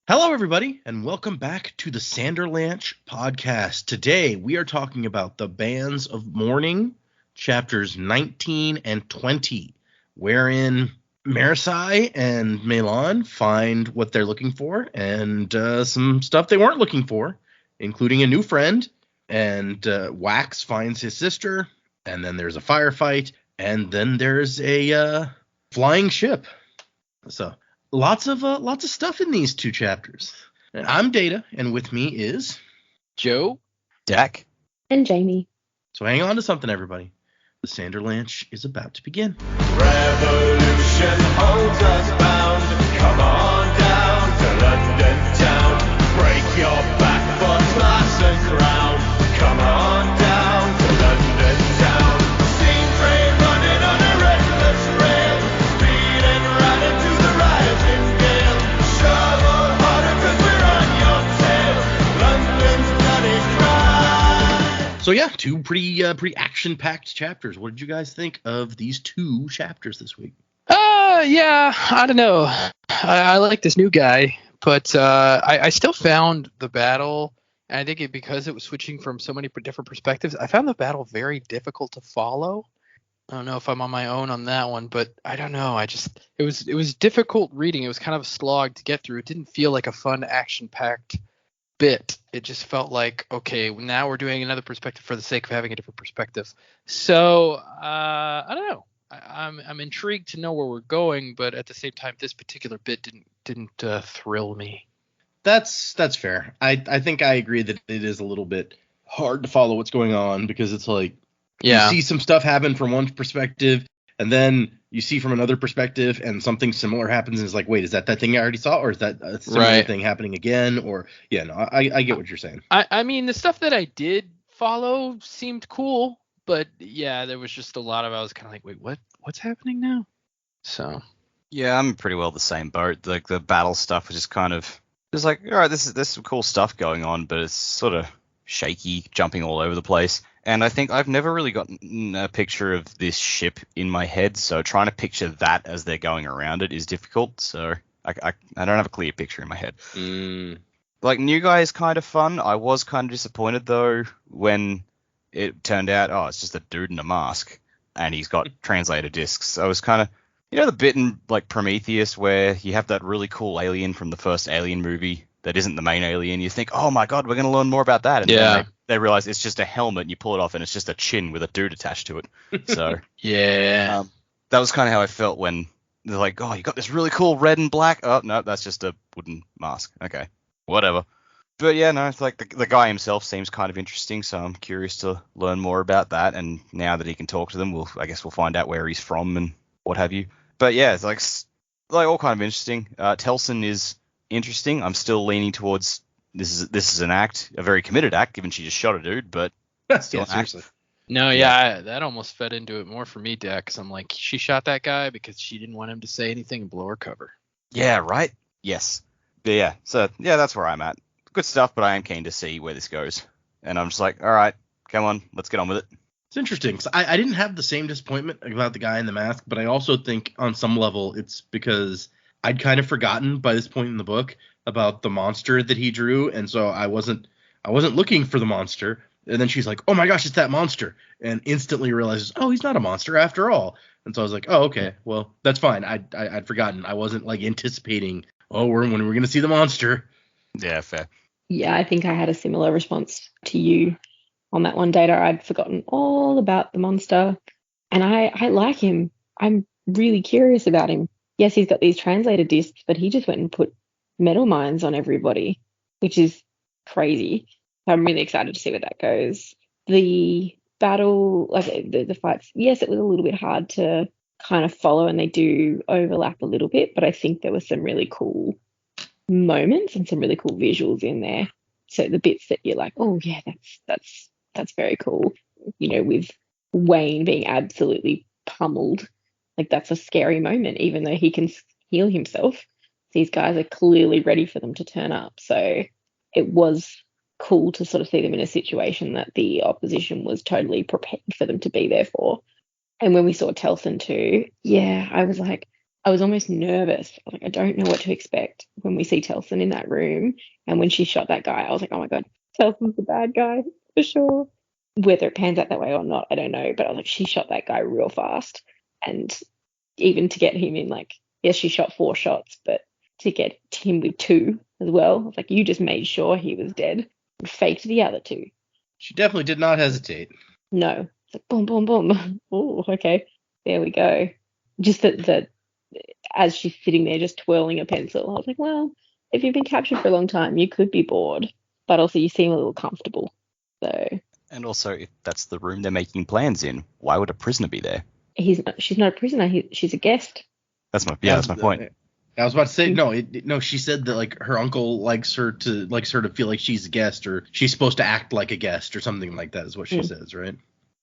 Hello, everybody, and welcome back to the Sanderlanche podcast. Today, we are talking about the Bands of Mourning, chapters 19 and 20, wherein Marisai and Melan find what they're looking for and some stuff they weren't looking for, including a new friend, and Wax finds his sister, and then there's a firefight, and then there's a flying ship. So lots of stuff in these two chapters. And I'm Data, and with me is Joe, Dak, and Jamie. So hang on to something, everybody. The Sanderlanche is about to begin. Revolution holds us bound. Come on down to London town. Break your back for class and crown. Come on down to London town. Steam train running on a restless rail. Speeding right into the rising gale. Shovel harder 'cause we're on your tail. London's bloody cry. So yeah, two pretty action-packed chapters. What did you guys think of these two chapters this week? Yeah, I don't know. I like this new guy, but I still found the battle, and I think because it was switching from so many different perspectives, I found the battle very difficult to follow. I don't know if I'm on my own on that one, but I don't know. It was difficult reading. It was kind of a slog to get through. It didn't feel like a fun action-packed bit. It just felt like, okay, now we're doing another perspective for the sake of having a different perspective. So I don't know. I'm intrigued to know where we're going, but at the same time, this particular bit didn't thrill me. That's fair. I think I agree that it is a little bit hard to follow what's going on because it's like you see some stuff happen from one perspective, and then you see from another perspective, and something similar happens, and it's like, wait, is that thing I already saw, or is that a similar thing happening again? Or I get what you're saying. I mean, the stuff that I did follow seemed cool, but yeah, there was just a lot of I was kind of like, wait, what's happening now? So yeah, I'm pretty well the same boat. Like the battle stuff was just kind of just like, all right, there's some cool stuff going on, but it's sort of shaky, jumping all over the place. And I think I've never really gotten a picture of this ship in my head, so trying to picture that as they're going around it is difficult. So I don't have a clear picture in my head. Like, New Guy is kind of fun. I was kind of disappointed, though, when it turned out, it's just a dude in a mask, and he's got translator discs. So I was kind of, the bit in, like, Prometheus where you have that really cool alien from the first Alien movie that isn't the main alien. You think, oh my god, we're going to learn more about that. And then they realize it's just a helmet, and you pull it off, and it's just a chin with a dude attached to it. So yeah, that was kind of how I felt when they're like, oh, you got this really cool red and black. Oh no, that's just a wooden mask. Okay, whatever. But yeah, no, it's like the guy himself seems kind of interesting, so I'm curious to learn more about that. And now that he can talk to them, I guess we'll find out where he's from and what have you. But yeah, it's like all kind of interesting. Telsin is interesting. I'm still leaning towards this is an act, a very committed act, given she just shot a dude, but still an seriously. act. No, yeah, that almost fed into it more for me, Dak, because I'm like, she shot that guy because she didn't want him to say anything and blow her cover. Yeah, right? Yes. But yeah, so yeah, that's where I'm at. Good stuff, but I am keen to see where this goes. And I'm just like, all right, come on, let's get on with it. It's interesting because I didn't have the same disappointment about the guy in the mask, but I also think on some level it's because I'd kind of forgotten by this point in the book about the monster that he drew, and so I wasn't looking for the monster. And then she's like, oh my gosh, it's that monster, and instantly realizes, oh, he's not a monster after all. And so I was like, oh, okay, well, that's fine. I'd forgotten. I wasn't like anticipating, when we're gonna see the monster. Yeah, fair. Yeah, I think I had a similar response to you on that one, Data. I'd forgotten all about the monster, and I like him. I'm really curious about him. Yes, he's got these translator discs, but he just went and put metal mines on everybody, which is crazy. I'm really excited to see where that goes. The battle, like the fights, yes, it was a little bit hard to kind of follow, and they do overlap a little bit, but I think there were some really cool moments and some really cool visuals in there. So the bits that you're like, oh yeah, that's very cool. With Wayne being absolutely pummeled, like that's a scary moment, even though he can heal himself. These guys are clearly ready for them to turn up. So it was cool to sort of see them in a situation that the opposition was totally prepared for them to be there for. And when we saw Telsin too, yeah, I was like, I was almost nervous. I was like, I don't know what to expect when we see Telsin in that room. And when she shot that guy, I was like, oh my God, Telsin's the bad guy for sure. Whether it pans out that way or not, I don't know. But I was like, she shot that guy real fast. And even to get him in, like, yes, she shot 4 shots, but to get him with 2 as well, I was like, you just made sure he was dead and faked the other 2. She definitely did not hesitate. No. It's like, boom, boom, boom. Oh, okay. There we go. Just that as she's sitting there just twirling a pencil, I was like, well, if you've been captured for a long time, you could be bored, but also you seem a little comfortable. So. And also, if that's the room they're making plans in, why would a prisoner be there? She's not a prisoner. She's a guest. That's my point. I was about to say no. She said that like her uncle likes her to feel like she's a guest, or she's supposed to act like a guest, or something like that is what she says, right?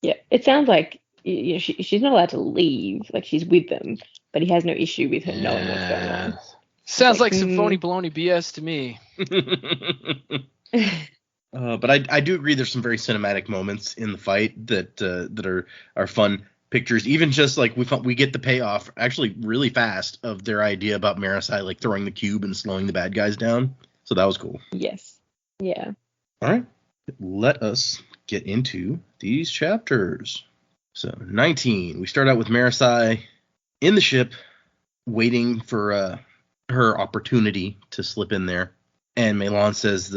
Yeah, it sounds like she's not allowed to leave. Like she's with them, but he has no issue with her knowing what's going on. Sounds like some phony baloney BS to me. But I do agree. There's some very cinematic moments in the fight that are fun pictures. Even just like we get the payoff actually really fast of their idea about Marasai like throwing the cube and slowing the bad guys down. So that was cool. Yes. Yeah. All right. Let us get into these chapters. So 19. We start out with Marasai in the ship, waiting for her opportunity to slip in there, and Melan says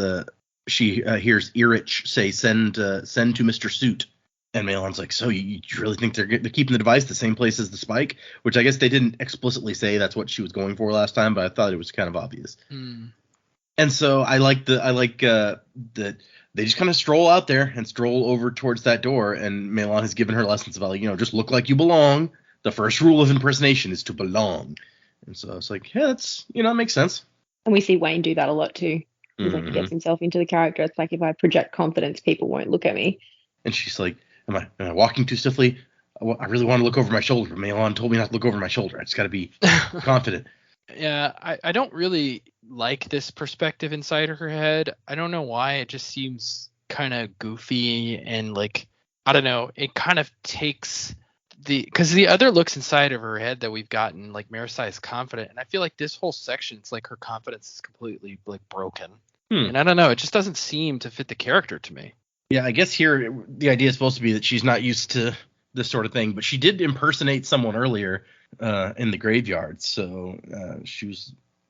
she hears Irich say send to Mr. Suit, and Melan's like, so you really think they're keeping the device the same place as the spike? Which I guess they didn't explicitly say that's what she was going for last time, but I thought it was kind of obvious. And so I like that they just kind of stroll out there and stroll over towards that door, and Melan has given her lessons about, like, just look like you belong. The first rule of impersonation is to belong. And so I was like, yeah, that's, it makes sense. And we see Wayne do that a lot too. He's like, he gets himself into the character. It's like, if I project confidence, people won't look at me. And she's like, am I walking too stiffly? I really want to look over my shoulder. Melan told me not to look over my shoulder. I just got to be confident. Yeah, I don't really like this perspective inside her head. I don't know why. It just seems kind of goofy, and like, I don't know. It kind of takes because the other looks inside of her head that we've gotten, like Marasai is confident, and I feel like this whole section, it's like her confidence is completely like broken. And I don't know. It just doesn't seem to fit the character to me. Yeah, I guess here the idea is supposed to be that she's not used to this sort of thing, but she did impersonate someone earlier in the graveyard, so she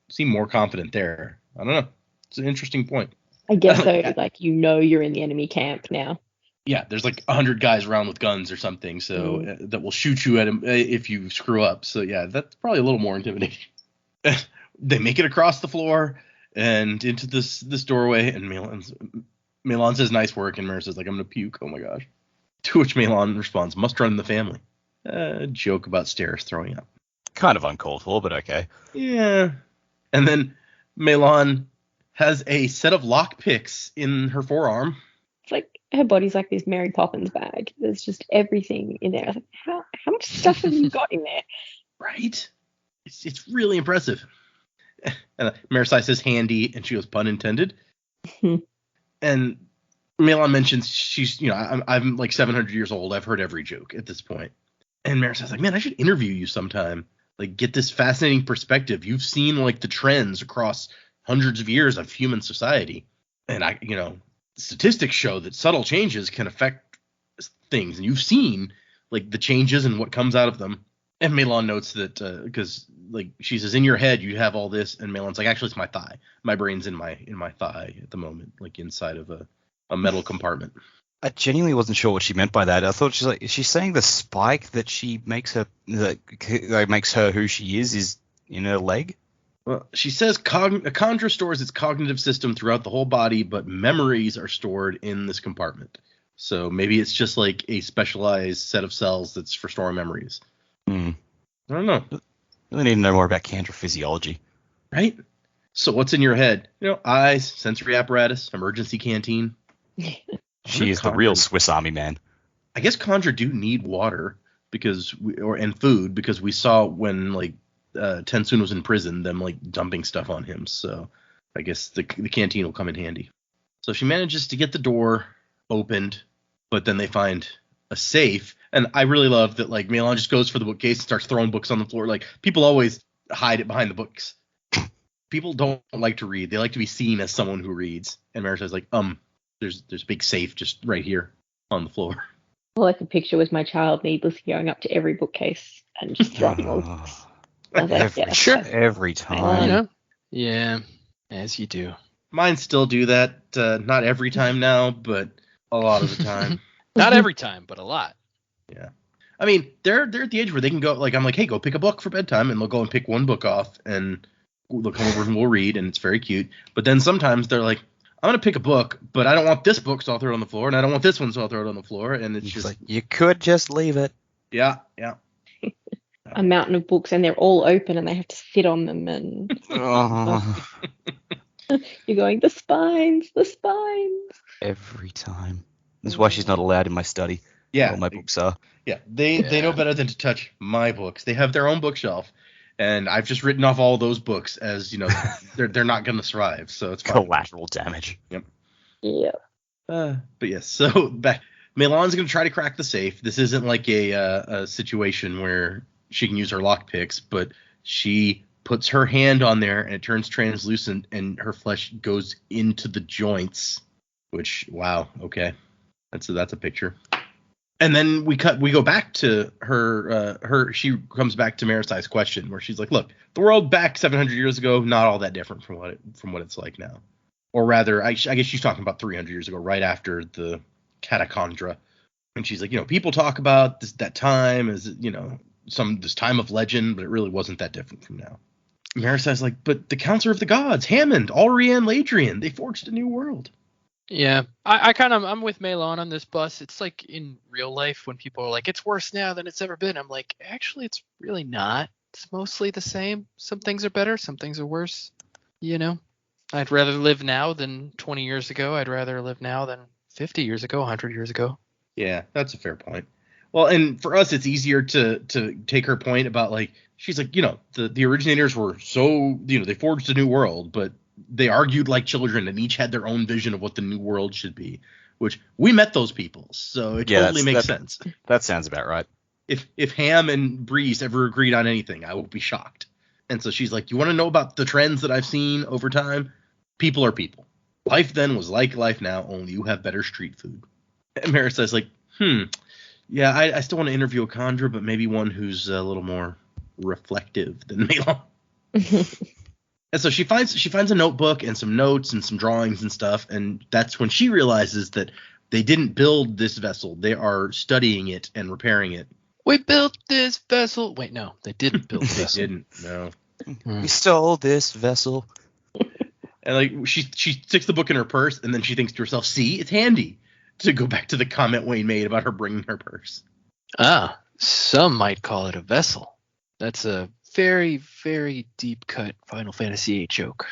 seemed more confident there. I don't know. It's an interesting point. I guess so. Like, you're in the enemy camp now. Yeah, there's like 100 guys around with guns or something, so that will shoot you at him if you screw up. So yeah, that's probably a little more intimidating. They make it across the floor and into this doorway, and Melan says, nice work, and Mara says, like, I'm gonna puke. Oh my gosh. To which Melan responds, must run in the family. Joke about stairs throwing up. Kind of uncalled for, but okay. Yeah. And then Melan has a set of lockpicks in her forearm. It's like her body's like this Mary Poppins bag. There's just everything in there. I was like, how much stuff have you got in there? Right? It's really impressive. And Marasai says handy, and she goes, pun intended. And Melan mentions she's, I'm like 700 years old. I've heard every joke at this point. And Marasai's like, man, I should interview you sometime. Like, get this fascinating perspective. You've seen like the trends across hundreds of years of human society. And statistics show that subtle changes can affect things. And you've seen like the changes and what comes out of them. And Melan notes that because like she says, in your head you have all this, and Melan's like, actually it's my thigh. My brain's in my thigh at the moment, like inside of a metal compartment. I genuinely wasn't sure what she meant by that. I thought she's like, is she saying the spike that she makes her makes her who she is in her leg? Well, she says a Condra stores its cognitive system throughout the whole body, but memories are stored in this compartment. So maybe it's just like a specialized set of cells that's for storing memories. I don't know. Really need to know more about Condra physiology. Right? So what's in your head? Eyes, sensory apparatus, emergency canteen. She is the real Swiss Army man. I guess Condra do need water and food, because we saw when like Telsin was in prison, them like dumping stuff on him. So I guess the canteen will come in handy. So she manages to get the door opened, but then they find a safe And I really love that, like, Malon just goes for the bookcase and starts throwing books on the floor. Like, people always hide it behind the books. People don't like to read. They like to be seen as someone who reads. And Marisa's like, there's a big safe just right here on the floor. All I could picture was my child needlessly going up to every bookcase and just throwing all the books. I was like, yeah, Sure. that's Every time. You know? Yeah, as you do. Mine still do that. Not every time now, but a lot of the time. Not every time, but a lot. Yeah. I mean, they're at the age where they can go, like, I'm like, hey, go pick a book for bedtime, and they'll go and pick one book off, and they'll come over and we'll read, and it's very cute. But then sometimes they're like, I'm going to pick a book, but I don't want this book, so I'll throw it on the floor, and I don't want this one, so I'll throw it on the floor, and it's just... like, you could just leave it. Yeah. a mountain of books, and they're all open, and they have to sit on them, and Oh, you're going, the spines. every time. That's why she's not allowed in my study. Yeah. All my books are. Yeah, they know better than to touch my books. They have their own bookshelf, and I've just written off all those books as, they're not going to survive, so it's fine. Collateral damage. Yeah. But yes, so back. Melon's going to try to crack the safe. This isn't like a situation where she can use her lockpicks, but she puts her hand on there and it turns translucent and her flesh goes into the joints. Which, wow, okay, that's a picture. And then we go back to her. She comes back to Marisai's question where she's like, "Look, the world back 700 years ago, not all that different from what it's like now." Or rather, I guess she's talking about 300 years ago, right after the Catacondra. And she's like, people talk about that time as, this time of legend, but it really wasn't that different from now. Marisai's like, but the Counselor of the Gods, Hammond, Alrian, Ladrian, they forged a new world. Yeah, I'm with Malon on this bus. It's like in real life when people are like, it's worse now than it's ever been. I'm like, actually, it's really not. It's mostly the same. Some things are better, some things are worse. I'd rather live now than 20 years ago. I'd rather live now than 50 years ago, 100 years ago. Yeah, that's a fair point. Well, and for us, it's easier to take her point about, like, she's like, the originators were so, they forged a new world, but they argued like children and each had their own vision of what the new world should be, which we met those people. So it totally makes sense. That sounds about right. If Ham and Breeze ever agreed on anything, I would be shocked. And so she's like, you want to know about the trends that I've seen over time? People are people. Life then was like life now, only you have better street food. And Marisai's like, yeah, I still want to interview a Khandra, but maybe one who's a little more reflective than Malon. And so she finds a notebook and some notes and some drawings and stuff, and that's when she realizes that they didn't build this vessel. They are studying it and repairing it. We built this vessel. Wait, no, they didn't build this. They didn't, no. We stole this vessel. And like she sticks the book in her purse, and then she thinks to herself, see, it's handy, to go back to the comment Wayne made about her bringing her purse. Some might call it a vessel. That's a very, very deep cut Final Fantasy VIII joke.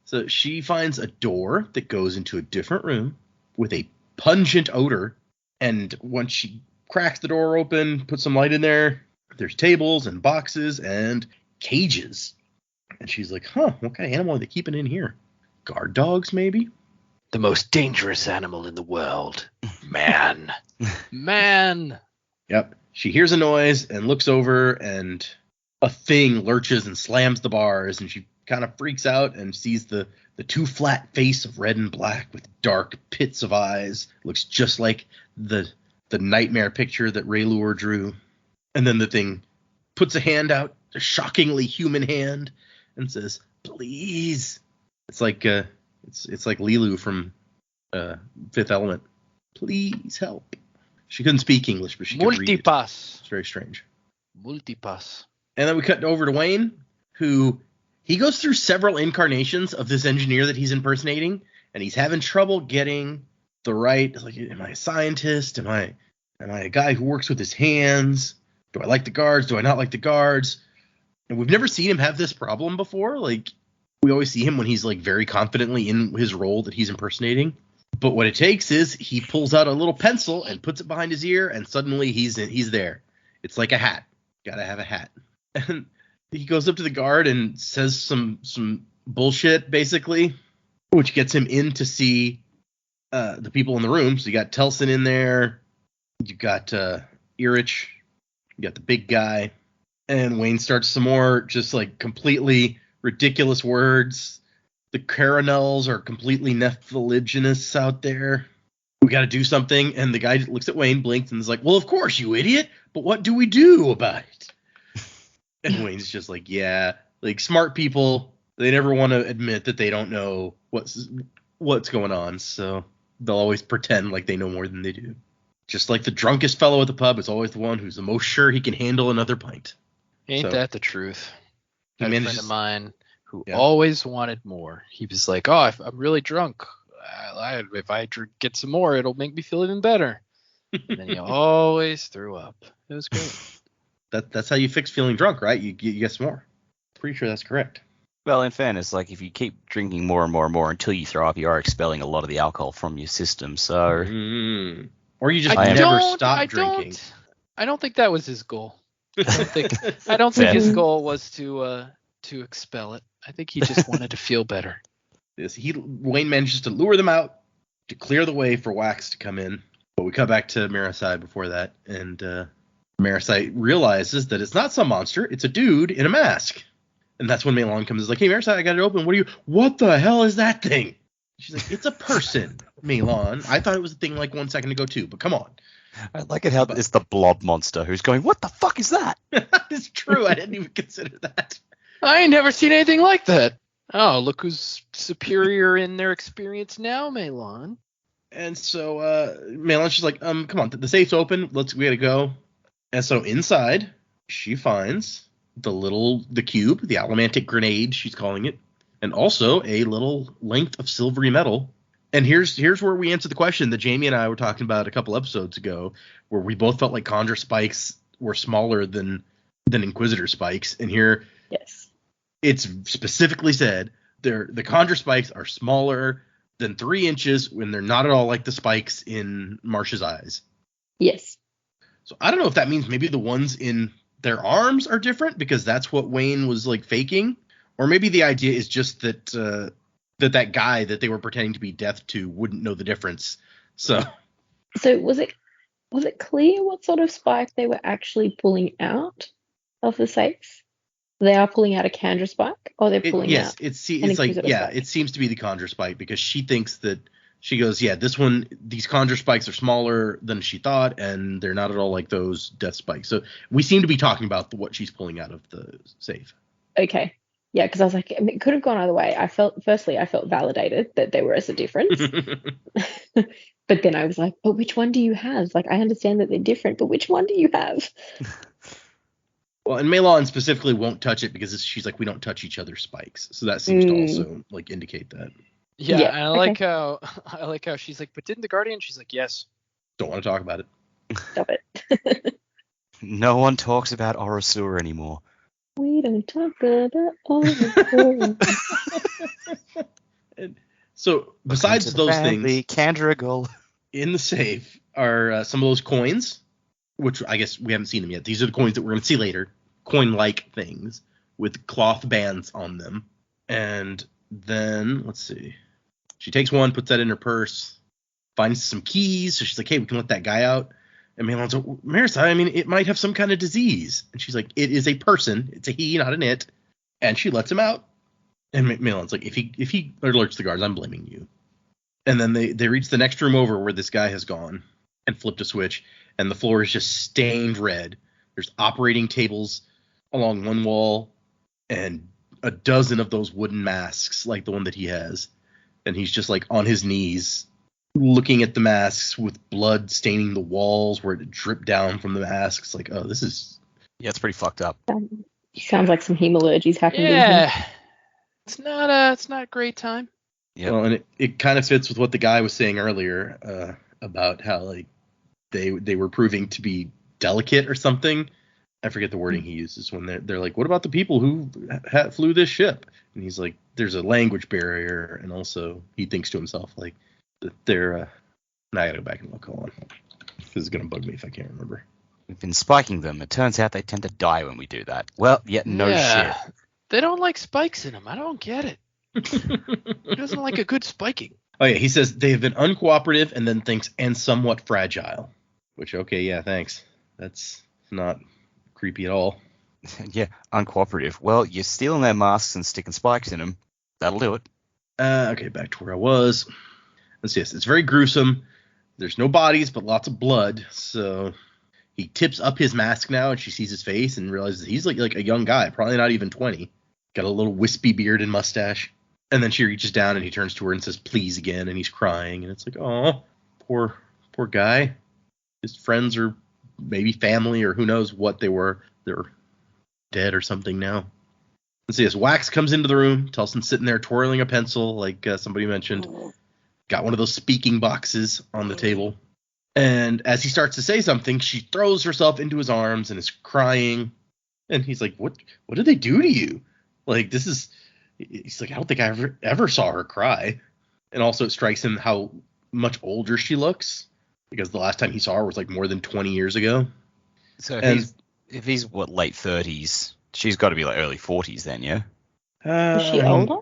So she finds a door that goes into a different room with a pungent odor. And once she cracks the door open, puts some light in there, there's tables and boxes and cages. And she's like, what kind of animal are they keeping in here? Guard dogs, maybe? The most dangerous animal in the world. Man. Man. Yep. She hears a noise and looks over, and a thing lurches and slams the bars, and she kind of freaks out and sees the two flat face of red and black with dark pits of eyes. Looks just like the nightmare picture that Raylure drew. And then the thing puts a hand out, a shockingly human hand, and says, please. It's like it's like Lilu from Fifth Element. Please help. She couldn't speak English, but she could read it. Multipass. It's very strange. Multipass. And then we cut over to Wayne, who he goes through several incarnations of this engineer that he's impersonating, and he's having trouble getting the right. Like, am I a scientist? Am I a guy who works with his hands? Do I like the guards? Do I not like the guards? And we've never seen him have this problem before. Like, we always see him when he's like very confidently in his role that he's impersonating. But what it takes is he pulls out a little pencil and puts it behind his ear, and suddenly he's there. It's like a hat. Gotta have a hat. And he goes up to the guard and says some bullshit, basically, which gets him in to see the people in the room. So you got Telsin in there, you got Erich, you got the big guy, and Wayne starts some more just like completely ridiculous words. The Caranels are completely nephiligenous out there. We got to do something. And the guy looks at Wayne, blinks, and is like, well, of course, you idiot. But what do we do about it? And Wayne's just like, yeah, like smart people, they never want to admit that they don't know what's going on. So they'll always pretend like they know more than they do. Just like the drunkest fellow at the pub is always the one who's the most sure he can handle another pint. Ain't that the truth? He I had a friend manages- of mine who always wanted more. He was like, oh, I'm really drunk. If I get some more, it'll make me feel even better. And then he always threw up. It was great. That's how you fix feeling drunk, right? You get some more. Pretty sure that's correct. Well, in fairness, like if you keep drinking more and more and more until you throw up, you are expelling a lot of the alcohol from your system. So, or you just I never don't- stop I drinking. I don't think that was his goal. I don't think his goal was to expel it. I think he just wanted to feel better. Wayne manages to lure them out to clear the way for Wax to come in. But we cut back to Marasai before that, and Marasai realizes that it's not some monster, it's a dude in a mask. And that's when Meilon comes and is like, hey, Marasai, I got it open. What the hell is that thing? She's like, it's a person, Meilon. I thought it was a thing like 1 second ago too, but come on. I like it how it's the blob monster who's going, what the fuck is that? It's true. I didn't even consider that. I ain't never seen anything like that. Oh, look who's superior in their experience now, Meilon. And so Meilon's just like, come on, the safe's open. We gotta go. And so inside, she finds the cube, the allomantic grenade, she's calling it, and also a little length of silvery metal. And here's where we answer the question that Jamie and I were talking about a couple episodes ago, where we both felt like Conjure spikes were smaller than Inquisitor spikes. And here, Yes. it's specifically said the Conjure spikes are smaller than 3 inches when they're not at all like the spikes in Marsh's eyes. Yes. So I don't know if that means maybe the ones in their arms are different because that's what Wayne was like faking, or maybe the idea is just that that guy that they were pretending to be deaf to wouldn't know the difference. So was it clear what sort of spike they were actually pulling out of the safes? They are pulling out a Conjure spike, or they're pulling out. It's an like Inquisitor spike? it seems to be the Conjure spike because she thinks that she goes, these Conjure spikes are smaller than she thought, and they're not at all like those death spikes. So we seem to be talking about what she's pulling out of the safe. Okay. Yeah, because I was like, it could have gone either way. I felt validated that there was a difference. But then I was like, but which one do you have? Like, I understand that they're different, but which one do you have? Well, and Meilon specifically won't touch it because she's like, we don't touch each other's spikes. So that seems to also like indicate that. Yeah, Yeah, and I like how she's like, but didn't the Guardian? She's like, yes. Don't want to talk about it. Stop it. No one talks about Orosur anymore. We don't talk about all the And so besides those things, Candragal. in the safe are some of those coins, which I guess we haven't seen them yet. These are the coins that we're going to see later. Coin-like things with cloth bands on them. And then, let's see. She takes one, puts that in her purse, finds some keys. So she's like, hey, we can let that guy out. And Meilon's like, Marasai, I mean, it might have some kind of disease. And she's like, it is a person. It's a he, not an it. And she lets him out. And Meilon's like, if he alerts the guards, I'm blaming you. And then they reach the next room over where this guy has gone and flipped a switch. And the floor is just stained red. There's operating tables along one wall and a dozen of those wooden masks like the one that he has. And he's just like on his knees looking at the masks with blood staining the walls where it dripped down from the masks. Like, oh, this is... Yeah, it's pretty fucked up. Sounds like some hemalurgy's happening. Yeah, it's not a great time. Yep. Well, and it kind of fits with what the guy was saying earlier about how like they were proving to be delicate or something. I forget the wording he uses when they're like, what about the people who flew this ship? And he's like, there's a language barrier, and also he thinks to himself like that they're. Now I gotta go back and look. Hold on, this is gonna bug me if I can't remember. We've been spiking them. It turns out they tend to die when we do that. Well, no shit. They don't like spikes in them. I don't get it. Who doesn't like a good spiking? Oh yeah, he says they have been uncooperative, and then thinks and somewhat fragile. Which, okay, yeah, thanks. That's not creepy at all. Yeah, uncooperative. Well, you're stealing their masks and sticking spikes in them. That'll do it. Okay, back to where I was. Let's see. It's very gruesome. There's no bodies, but lots of blood. So he tips up his mask now, and she sees his face and realizes he's like a young guy, probably not even 20. Got a little wispy beard and mustache. And then she reaches down and he turns to her and says, please again. And he's crying. And it's like, oh, poor guy. His friends are maybe family or who knows what they were. They're dead or something now. Let's see. As Wax comes into the room, Telsin's sitting there twirling a pencil, like somebody mentioned. Got one of those speaking boxes on the table. And as he starts to say something, she throws herself into his arms and is crying. And he's like, what did they do to you? Like, he's like, I don't think I ever saw her cry. And also it strikes him how much older she looks, because the last time he saw her was like more than 20 years ago. So if he's what, late 30s, she's got to be like early 40s then, yeah? Is she older?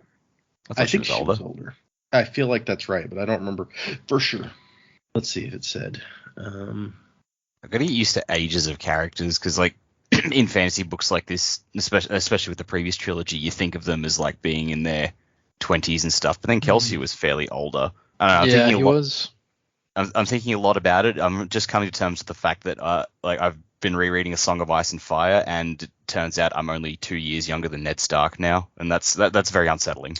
I think she was older. I feel like that's right, but I don't remember for sure. Let's see if it said. I've got to get used to ages of characters, because like in fantasy books like this, especially with the previous trilogy, you think of them as like being in their 20s and stuff. But then Kelsey was fairly older. I don't know, he was. I'm thinking a lot about it. I'm just coming to terms with the fact that like I've been rereading A Song of Ice and Fire, and it turns out I'm only 2 years younger than Ned Stark now, and that's very unsettling.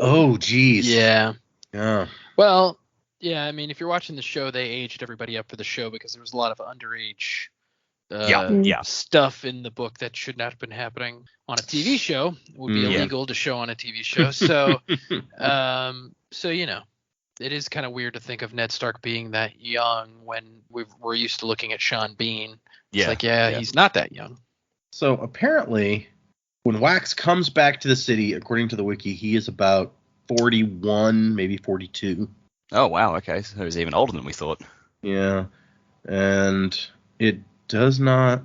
Oh, geez. Yeah. Yeah. Well, yeah. I mean, if you're watching the show, they aged everybody up for the show because there was a lot of underage stuff in the book that should not have been happening on a TV show. It would be illegal to show on a TV show. So, so you know, it is kind of weird to think of Ned Stark being that young when we're used to looking at Sean Bean. It's like, he's not that young. So apparently, when Wax comes back to the city, according to the wiki, he is about 41, maybe 42. Oh, wow. Okay. So he's even older than we thought. Yeah. And it does not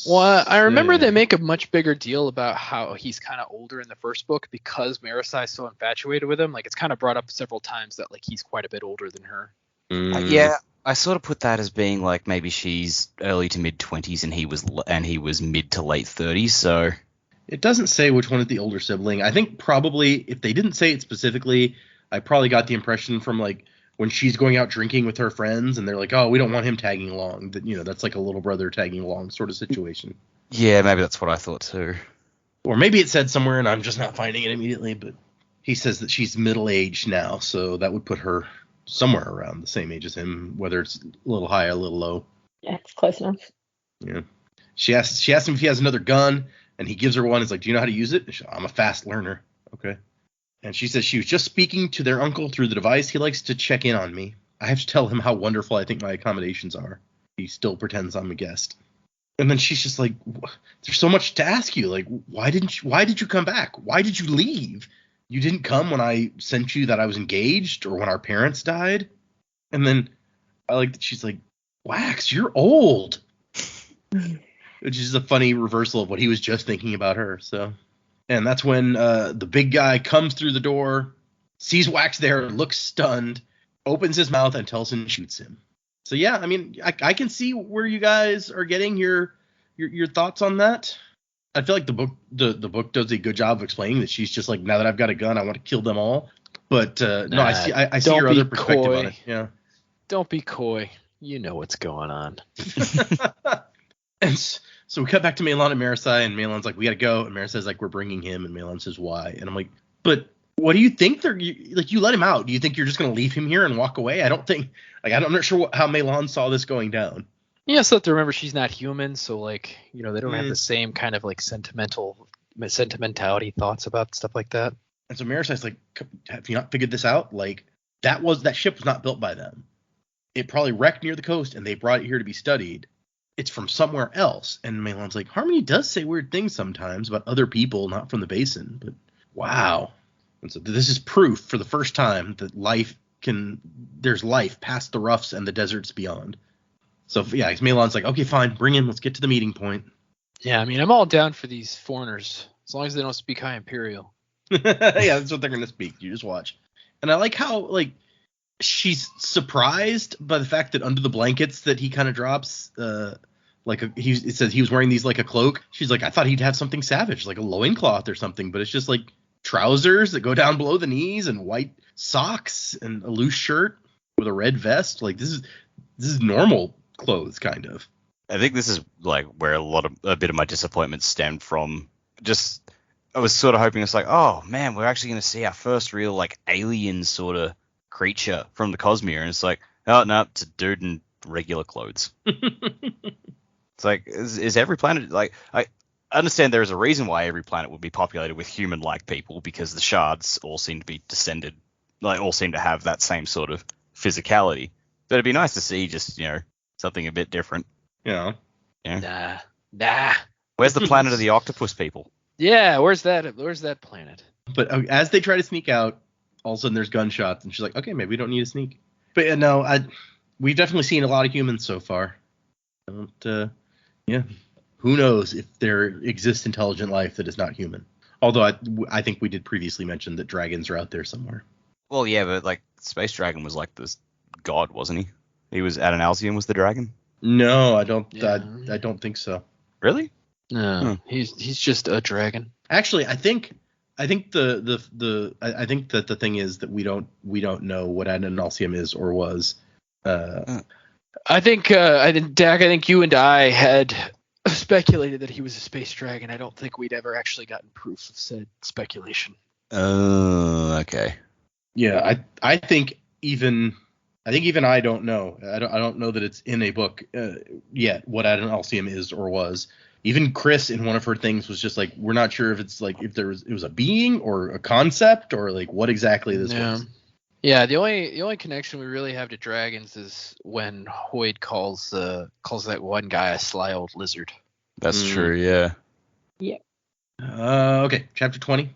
Well, I remember say. they make a much bigger deal about how he's kind of older in the first book because Marisai's so infatuated with him. Like, it's kind of brought up several times that like he's quite a bit older than her. Yeah, I sort of put that as being like maybe she's early to mid 20s and he was mid to late 30s. So It doesn't say which one is the older sibling. I think probably if they didn't say it specifically, I probably got the impression from like when she's going out drinking with her friends and they're like, oh, we don't want him tagging along. That, you know, that's like a little brother tagging along sort of situation. yeah, maybe that's what I thought too. Or maybe it said somewhere and I'm just not finding it immediately, but he says that she's middle-aged now, so that would put her somewhere around the same age as him, whether it's a little high or a little low. Yeah, it's close enough. Yeah. She asks him if he has another gun, and he gives her one. He's like, do you know how to use it? She's like, I'm a fast learner. Okay. And she says she was just speaking to their uncle through the device. He likes to check in on me. I have to tell him how wonderful I think my accommodations are. He still pretends I'm a guest. And then she's just like, there's so much to ask you. Like, why did you come back? Why did you leave? You didn't come when I sent you that I was engaged or when our parents died. And then I like that she's like, Wax, you're old. Which is a funny reversal of what he was just thinking about her. So, and that's when the big guy comes through the door, sees Wax there, looks stunned, opens his mouth, and Telsin shoots him. So yeah, I mean, I can see where you guys are getting your thoughts on that. I feel like the book does a good job of explaining that she's just like, now that I've got a gun, I want to kill them all. But no, I see your other perspective on it. Yeah. Don't be coy. You know what's going on. And so we cut back to Maelon and Marisai, and Maelon's like, we gotta go. And Marisai's like, we're bringing him. And Maelon says, why? And I'm like, but what do you think you let him out? Do you think you're just gonna leave him here and walk away? I don't think, I'm not sure how Maelon saw this going down. You also have to remember she's not human, so like, you know, they don't have the same kind of like sentimentality thoughts about stuff like that. And so Marisai's like, have you not figured this out? Like, that ship was not built by them. It probably wrecked near the coast, and they brought it here to be studied. It's from somewhere else. And Maelon's like, Harmony does say weird things sometimes about other people, not from the basin. But wow. And so this is proof for the first time that there's life past the roughs and the deserts beyond. So yeah, Maelon's like, okay, fine, bring him. Let's get to the meeting point. Yeah, I mean, I'm all down for these foreigners as long as they don't speak High Imperial. Yeah, that's what they're gonna speak. You just watch. And I like how like she's surprised by the fact that under the blankets that he kind of drops, it says he was wearing these like a cloak. She's like, I thought he'd have something savage, like a loincloth or something, but it's just like trousers that go down below the knees and white socks and a loose shirt with a red vest. Like this is normal clothes, kind of. I think this is like where a bit of my disappointment stemmed from. Just I was sort of hoping it's like, oh man, we're actually going to see our first real like alien sort of creature from the Cosmere, and it's like, oh no, it's a dude in regular clothes. It's like, is every planet like? I understand there is a reason why every planet would be populated with human-like people, because the shards all seem to be descended, like all seem to have that same sort of physicality. But it'd be nice to see just something a bit different. Yeah. Nah. Where's the planet of the octopus people? Yeah, where's that planet? But as they try to sneak out, all of a sudden there's gunshots, and she's like, okay, maybe we don't need to sneak. But no, we've definitely seen a lot of humans so far. Who knows if there exists intelligent life that is not human? Although I think we did previously mention that dragons are out there somewhere. Well, yeah, but like Space Dragon was like this god, wasn't he? He was Adonalsium was the dragon. No, I don't. Yeah. I don't think so. Really? No, he's just a dragon. Actually, I think that the thing is that we don't know what Adonalsium is or was. I think Dak, I think you and I had speculated that he was a space dragon. I don't think we'd ever actually gotten proof of said speculation. Okay. Yeah, I think even I don't know. I don't know that it's in a book yet what Adonalsium is or was. Even Chris in one of her things was just like, we're not sure if it's like it was a being or a concept or like what exactly this was. Yeah, the only connection we really have to dragons is when Hoyd calls that one guy a sly old lizard. That's true, yeah. Yeah. Okay, chapter 20.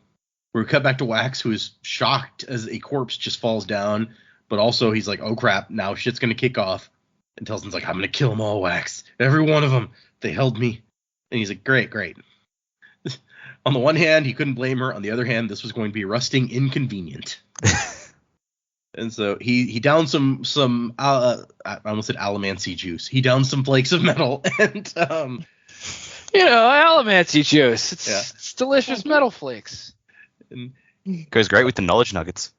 We're cut back to Wax, who is shocked as a corpse just falls down, but also he's like, oh crap, now shit's gonna kick off. And Telsin's like, I'm gonna kill them all, Wax. Every one of them. They held me. And he's like, great. On the one hand, he couldn't blame her. On the other hand, this was going to be rusting inconvenient. And so he downed some I almost said alamancy juice. He downed some flakes of metal and alamancy juice. It's delicious metal flakes. And goes great with the knowledge nuggets.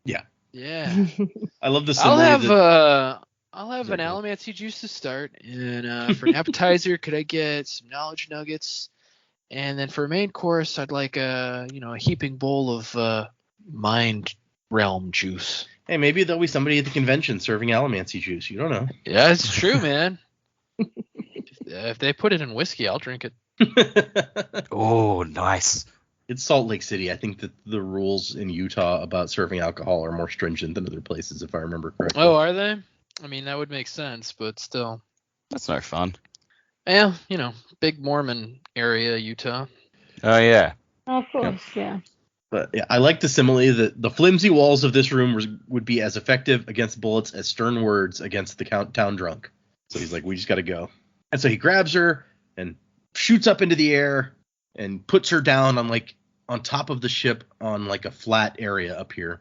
Yeah. I love this. I'll have an alamancy juice to start, and for an appetizer, could I get some knowledge nuggets? And then for a main course, I'd like a heaping bowl of mind realm juice. Hey, maybe there'll be somebody at the convention serving alamancy juice. You don't know. Yeah, it's true, man. If they put it in whiskey, I'll drink it. Oh, nice. It's Salt Lake City. I think that the rules in Utah about serving alcohol are more stringent than other places, if I remember correctly. Oh, are they? I mean, that would make sense, but still. That's no fun. Yeah, big Mormon area, Utah. Oh, yeah. Of course, yeah. But yeah, I like the simile that the flimsy walls of this room would be as effective against bullets as stern words against the town drunk. So he's like, we just got to go. And so he grabs her and shoots up into the air and puts her down on top of the ship on like a flat area up here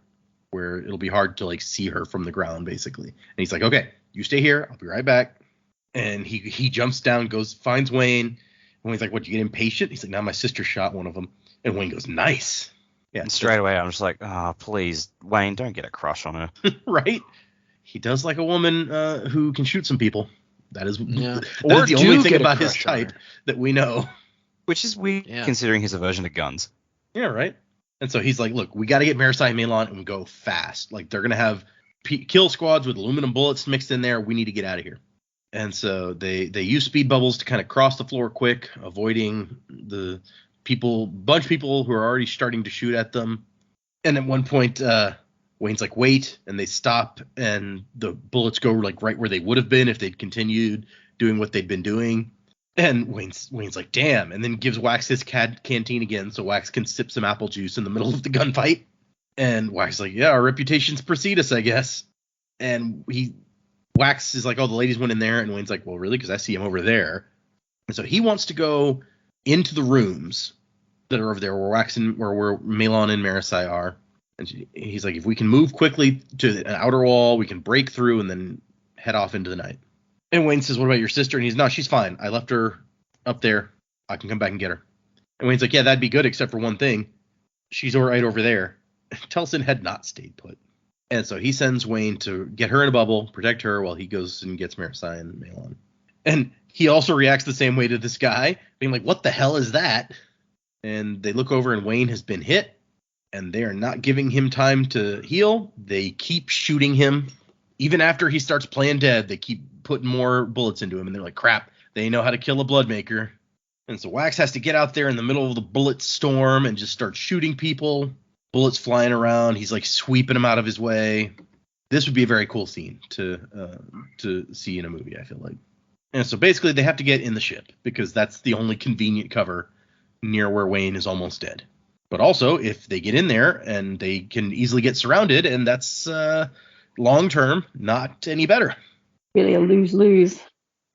where it'll be hard to like see her from the ground basically. And he's like, okay, you stay here. I'll be right back. And he jumps down, finds Wayne. And Wayne's like, what, you get impatient? He's like, no, my sister shot one of them. And Wayne goes, nice. Yeah. And straight away, I'm just like, oh, please, Wayne, don't get a crush on her. Right? He does like a woman who can shoot some people. That is the only thing about his type that we know. Which is weird, considering his aversion to guns. Yeah, right? And so he's like, look, we got to get Marisai and Malon and go fast. Like, they're going to have kill squads with aluminum bullets mixed in there. We need to get out of here. And so they use speed bubbles to kind of cross the floor quick, avoiding the bunch of people who are already starting to shoot at them. And at one point, Wayne's like, wait, and they stop, and the bullets go like right where they would have been if they'd continued doing what they'd been doing. And Wayne's like, damn, and then gives Wax his canteen again so Wax can sip some apple juice in the middle of the gunfight. And Wax is like, yeah, our reputations precede us, I guess. And Wax is like, oh, the ladies went in there, and Wayne's like, well, really? Because I see him over there. And so he wants to go into the rooms that are over there where Malon and Marisai are. And he's like, if we can move quickly to an outer wall, we can break through and then head off into the night. And Wayne says, what about your sister? And he's, no, she's fine. I left her up there. I can come back and get her. And Wayne's like, yeah, that'd be good, except for one thing. She's right over there. Telsin had not stayed put. And so he sends Wayne to get her in a bubble, protect her, while he goes and gets Marasai and Malon. And he also reacts the same way to this guy, being like, what the hell is that? And they look over and Wayne has been hit, and they are not giving him time to heal. They keep shooting him. Even after he starts playing dead, they keep putting more bullets into him, and they're like, crap, they know how to kill a Bloodmaker. And so Wax has to get out there in the middle of the bullet storm and just start shooting people. Bullets flying around. He's like sweeping them out of his way. This would be a very cool scene to see in a movie, I feel like. And so basically they have to get in the ship because that's the only convenient cover near where Wayne is almost dead. But also, if they get in there and they can easily get surrounded, and that's long term not any better. Really a lose-lose.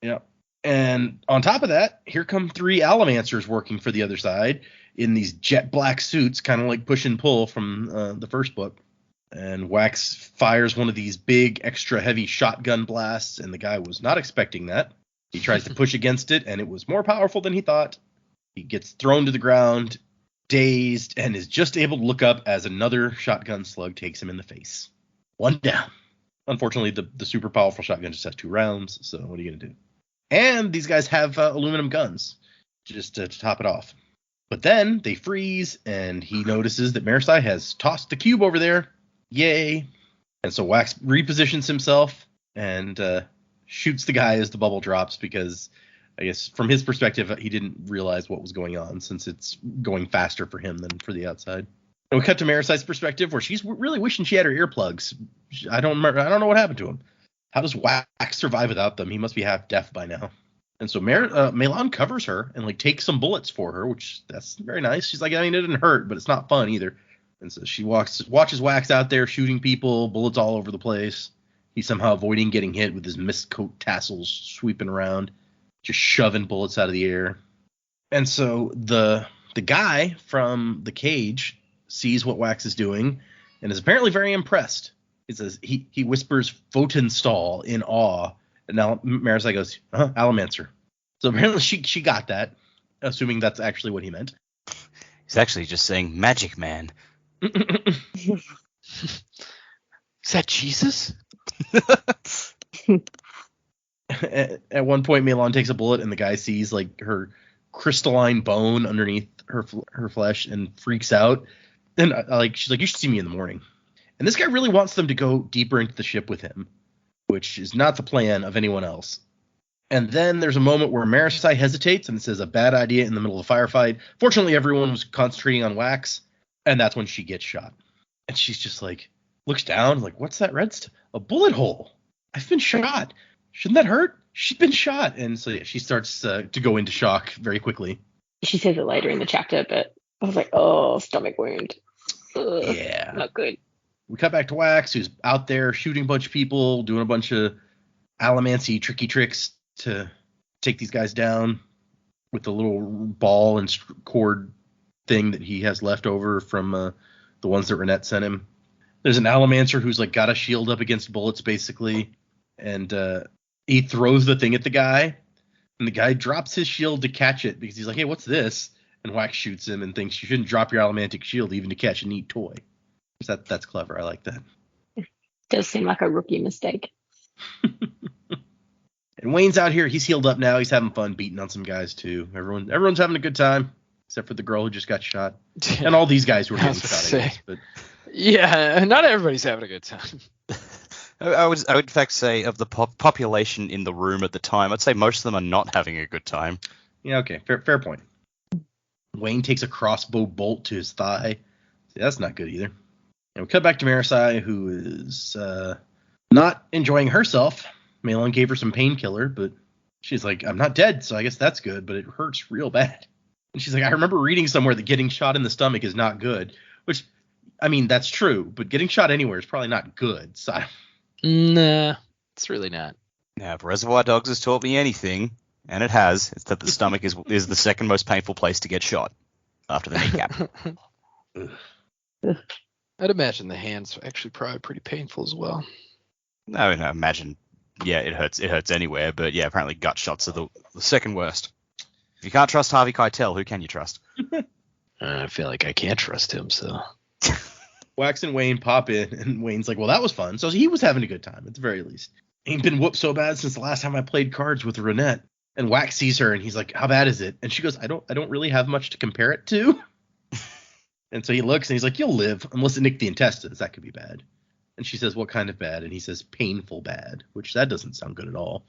Yeah. And on top of that, here come 3 Allomancers working for the other side in these jet black suits, kind of like push and pull from the first book. And Wax fires one of these big, extra heavy shotgun blasts, and the guy was not expecting that. He tries to push against it, and it was more powerful than he thought. He gets thrown to the ground, dazed, and is just able to look up as another shotgun slug takes him in the face. 1 down. Unfortunately, the super powerful shotgun just has 2 rounds, so what are you going to do? And these guys have aluminum guns, just to top it off. But then they freeze, and he notices that Marasai has tossed the cube over there. Yay. And so Wax repositions himself and shoots the guy as the bubble drops because, I guess, from his perspective, he didn't realize what was going on since it's going faster for him than for the outside. And we cut to Marasai's perspective where she's really wishing she had her earplugs. I don't know what happened to him. How does Wax survive without them? He must be half deaf by now. And so Malon covers her and like takes some bullets for her, which that's very nice. She's like, I mean, it didn't hurt, but it's not fun either. And so she watches Wax out there shooting people, bullets all over the place. He's somehow avoiding getting hit with his mist coat tassels sweeping around, just shoving bullets out of the air. And so the guy from the cage sees what Wax is doing and is apparently very impressed. He says he whispers Photonstall in awe. And now Marasai goes, Allomancer. So apparently she got that, assuming that's actually what he meant. He's actually just saying Magic Man. Is that Jesus? At one point, Malon takes a bullet, and the guy sees like her crystalline bone underneath her flesh and freaks out. And she's like, you should see me in the morning. And this guy really wants them to go deeper into the ship with him, which is not the plan of anyone else. And then there's a moment where Marasai hesitates and says a bad idea in the middle of a firefight. Fortunately, everyone was concentrating on Wax, and that's when she gets shot. And she's just like, looks down, like, what's that red stuff? A bullet hole. I've been shot. Shouldn't that hurt? She's been shot. And so yeah, she starts to go into shock very quickly. She says it later in the chapter, but I was like, oh, stomach wound. Ugh, Yeah. not good. We cut back to Wax, who's out there shooting a bunch of people, doing a bunch of Allomancy tricky tricks to take these guys down with the little ball and cord thing that he has left over from the ones that Renette sent him. There's an Allomancer who's like got a shield up against bullets, basically, and he throws the thing at the guy, and the guy drops his shield to catch it because he's like, hey, what's this? And Wax shoots him and thinks you shouldn't drop your Allomantic shield even to catch a neat toy. That's clever. I like that. Does seem like a rookie mistake. And Wayne's out here. He's healed up now. He's having fun beating on some guys too. Everyone's having a good time, except for the girl who just got shot, and all these guys who are getting shot. I guess, but yeah, not everybody's having a good time. I would in fact say of the population in the room at the time, I'd say most of them are not having a good time. Yeah, okay, fair point. Wayne takes a crossbow bolt to his thigh. See, that's not good either. And we cut back to Marasai, who is not enjoying herself. Malon gave her some painkiller, but she's like, I'm not dead, so I guess that's good, but it hurts real bad. And she's like, I remember reading somewhere that getting shot in the stomach is not good, which, I mean, that's true, but getting shot anywhere is probably not good. So Nah, it's really not. Now, if Reservoir Dogs has taught me anything, and it has, it's that the stomach is the second most painful place to get shot after the kneecap. I'd imagine the hand's actually probably pretty painful as well. I mean, I imagine, yeah, it hurts. It hurts anywhere, but yeah, apparently gut shots are the second worst. If you can't trust Harvey Keitel, who can you trust? I feel like I can't trust him, so. Wax and Wayne pop in, and Wayne's like, well, that was fun. So he was having a good time, at the very least. Ain't been whooped so bad since the last time I played cards with Renette. And Wax sees her, and he's like, how bad is it? And she goes, I don't really have much to compare it to. And so he looks, and he's like, you'll live, unless it nicked the intestines. That could be bad. And she says, what kind of bad? And he says, painful bad, which that doesn't sound good at all.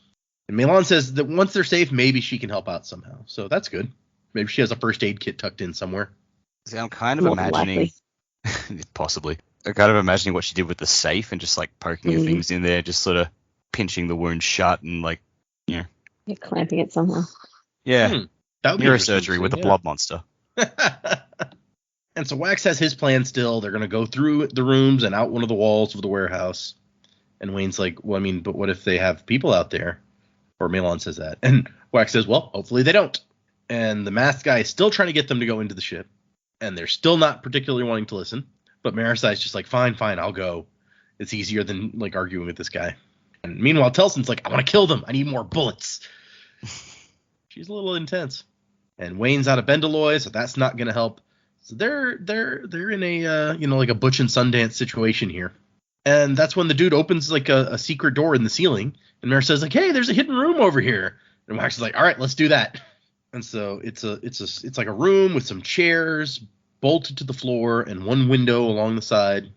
And Milan says that once they're safe, maybe she can help out somehow. So that's good. Maybe she has a first aid kit tucked in somewhere. See, I'm kind of More imagining, possibly, I'm kind of imagining what she did with the safe and just like poking her things in there, just sort of pinching the wound shut and like, You're clamping it somehow. yeah, That would be neurosurgery with the blob monster. And so Wax has his plan still. They're going to go through the rooms and out one of the walls of the warehouse. And Wayne's like, well, I mean, but what if they have people out there? Or Milan says that. And Wax says, well, hopefully they don't. And the masked guy is still trying to get them to go into the ship. And they're still not particularly wanting to listen. But Marisai's just like, fine, I'll go. It's easier than like arguing with this guy. And meanwhile, Telsin's like, I want to kill them. I need more bullets. She's a little intense. And Wayne's out of Bendaloy, so that's not going to help. So they're in a like a Butch and Sundance situation here. And that's when the dude opens like a secret door in the ceiling. And Marisai's like, hey, there's a hidden room over here. And Wax is like, all right, let's do that. And so it's like a room with some chairs bolted to the floor and one window along the side.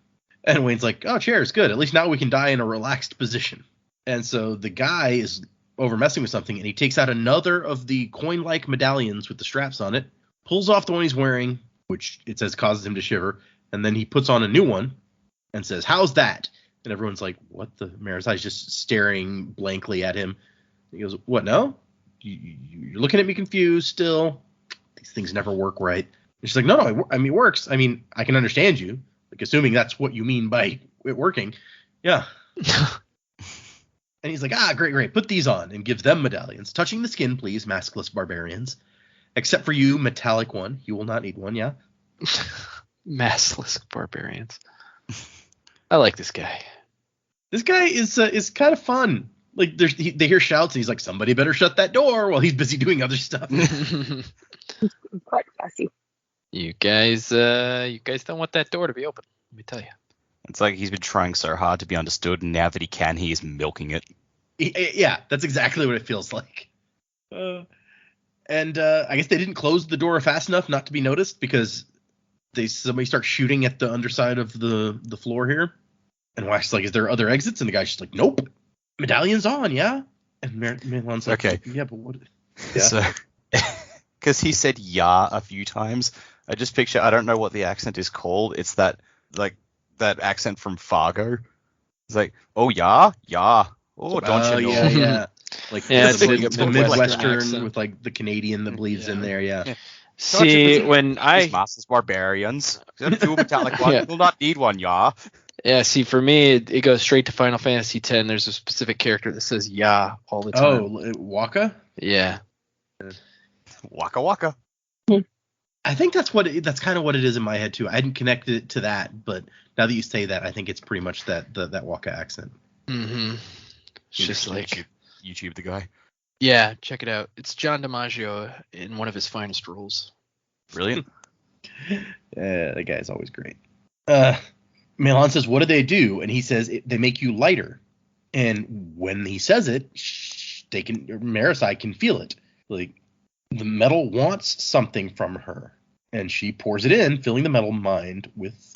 And Wayne's like, oh, chairs, good. At least now we can die in a relaxed position. And so the guy is over messing with something, and he takes out another of the coin-like medallions with the straps on it, pulls off the one he's wearing, which it says causes him to shiver, and then he puts on a new one and says, how's that? And everyone's like, what the? Marisai's just staring blankly at him. He goes, what, no? You're looking at me confused still. These things never work right. And she's like, no, I mean, it works. I mean, I can understand you. Like, assuming that's what you mean by it working. Yeah. And he's like, great. Put these on, and gives them medallions. Touching the skin, please, maskless barbarians. Except for you, metallic one. You will not need one, yeah? Maskless barbarians. I like this guy. This guy is kind of fun. Like, they hear shouts, and he's like, somebody better shut that door while he's busy doing other stuff. Quite classy. You guys don't want that door to be open. Let me tell you. It's like he's been trying so hard to be understood, and now that he can, he is milking it. Yeah, that's exactly what it feels like. I guess they didn't close the door fast enough not to be noticed, because somebody starts shooting at the underside of the floor here. And Wax's like, is there other exits? And the guy's just like, nope. Medallion's on, yeah? And Milan's like, okay. Yeah, but what? Yeah. So, because he said "yeah" a few times, I just picture, I don't know what the accent is called. It's that accent from Fargo. It's like, oh yeah, oh don't you know? Yeah. Like it's like a the Midwestern Midwestern with like the Canadian that bleeds in there, yeah. See, when Masters Barbarians, two metallic one, will not need one, yeah. Yeah, see, for me, it goes straight to Final Fantasy X. There's a specific character that says "yeah" all the time. Oh, Waka? Yeah. Waka waka. I think that's kind of what it is in my head too. I hadn't connected it to that, but now that you say that, I think it's pretty much that Waka accent. Mm-hmm. It's just like YouTube the guy. Yeah, check it out. It's John DiMaggio in one of his finest roles. Brilliant. Yeah, that guy's always great. Milan says, what do they do? And he says, they make you lighter. And when he says it, Marisai can feel it. Like, the metal wants something from her. And she pours it in, filling the metal mind with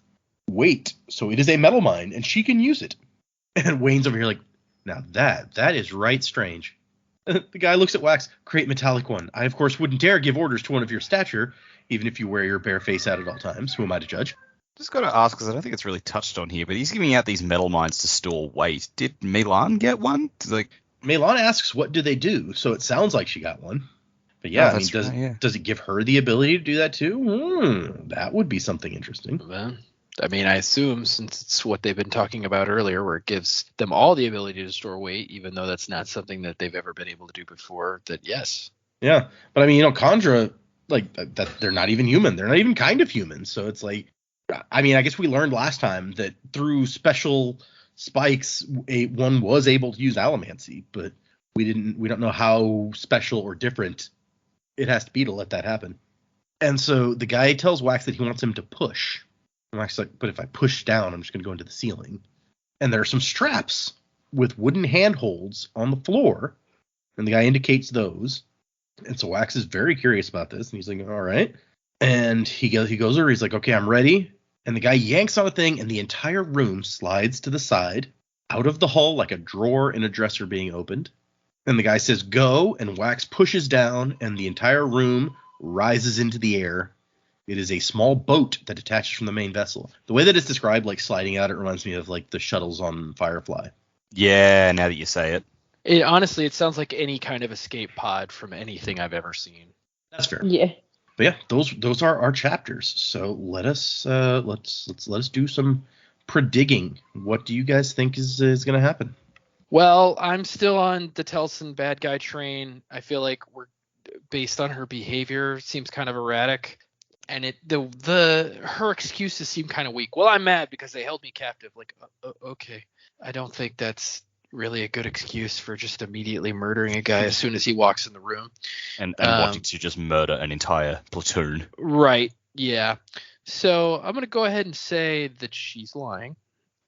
weight. So it is a metal mind, and she can use it. And Wayne's over here like, now that is right strange. The guy looks at Wax, create metallic one. I, of course, wouldn't dare give orders to one of your stature, even if you wear your bare face out at all times. Who am I to judge? Just got to ask, because I don't think it's really touched on here, but he's giving out these metal mines to store weight. Did Milan get one? Milan asks, what do they do? So it sounds like she got one. But yeah, does it give her the ability to do that too? That would be something interesting. Well, I mean, I assume, since it's what they've been talking about earlier, where it gives them all the ability to store weight, even though that's not something that they've ever been able to do before, that yes. Yeah, but I mean, Kandra, like, that they're not even human. They're not even kind of human. So it's like, I mean, I guess we learned last time that through special spikes, one was able to use allomancy, but we don't know how special or different it has to be to let that happen. And so the guy tells Wax that he wants him to push. And Wax is like, but if I push down, I'm just going to go into the ceiling. And there are some straps with wooden handholds on the floor, and the guy indicates those. And so Wax is very curious about this, and he's like, all right. And he goes over, he's like, okay, I'm ready. And the guy yanks on a thing, and the entire room slides to the side, out of the hull like a drawer in a dresser being opened. And the guy says, go, and Wax pushes down, and the entire room rises into the air. It is a small boat that detaches from the main vessel. The way that it's described, like sliding out, it reminds me of like the shuttles on Firefly. Yeah, now that you say it. Honestly, it sounds like any kind of escape pod from anything I've ever seen. That's fair. Yeah. But yeah, those are our chapters. So let's do some predigging. What do you guys think is going to happen? Well, I'm still on the Telsin bad guy train. I feel like we're based on her behavior seems kind of erratic, and her excuses seem kind of weak. Well, I'm mad because they held me captive. Like, okay, I don't think that's really a good excuse for just immediately murdering a guy as soon as he walks in the room and wanting to just murder an entire platoon. Right. Yeah. So I'm going to go ahead and say that she's lying,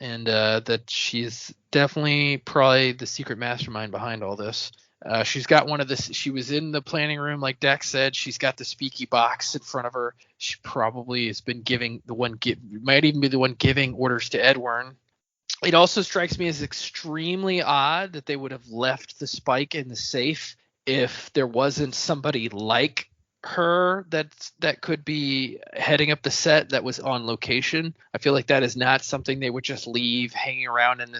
and that she's definitely probably the secret mastermind behind all this. She's got one of this. She was in the planning room, like Dex said. She's got the speaky box in front of her. She probably has been might even be the one giving orders to Edwin. It also strikes me as extremely odd that they would have left the spike in the safe if there wasn't somebody like her that could be heading up the set that was on location. I feel like that is not something they would just leave hanging around in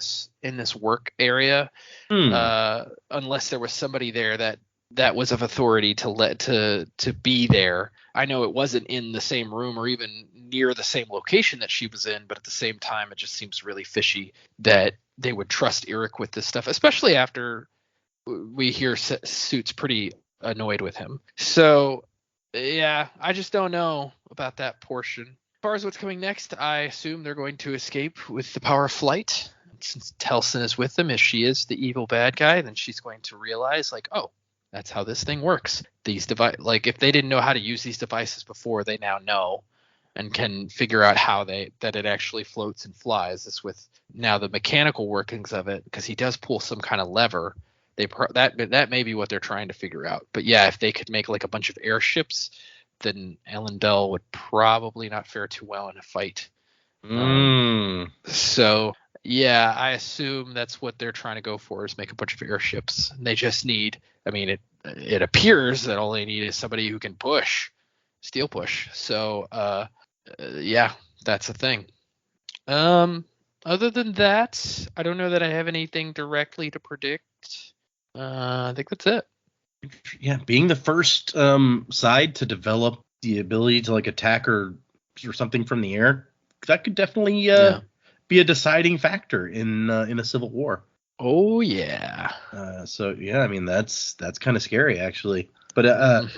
this work area, unless there was somebody there that was of authority to be there. I know it wasn't in the same room or even near the same location that she was in, but at the same time, it just seems really fishy that they would trust Eric with this stuff, especially after we hear Suit's pretty annoyed with him. So yeah, I just don't know about that portion. As far as what's coming next, I assume they're going to escape with the power of flight. Since Telsin is with them, if she is the evil bad guy, then she's going to realize, like, oh, that's how this thing works. These like if they didn't know how to use these devices before, they now know and can figure out how that it actually floats and flies. This with now the mechanical workings of it, because he does pull some kind of lever. That may be what they're trying to figure out. But yeah, if they could make like a bunch of airships, then Elendel would probably not fare too well in a fight. So yeah, I assume that's what they're trying to go for, is make a bunch of airships. And they just need, I mean, it appears that all they need is somebody who can steel push. So yeah, that's the thing. Other than that, I don't know that I have anything directly to predict. I think that's it. Yeah, being the first side to develop the ability to like attack or something from the air, that could definitely be a deciding factor in a civil war. Oh yeah. So yeah, I mean that's kind of scary actually. But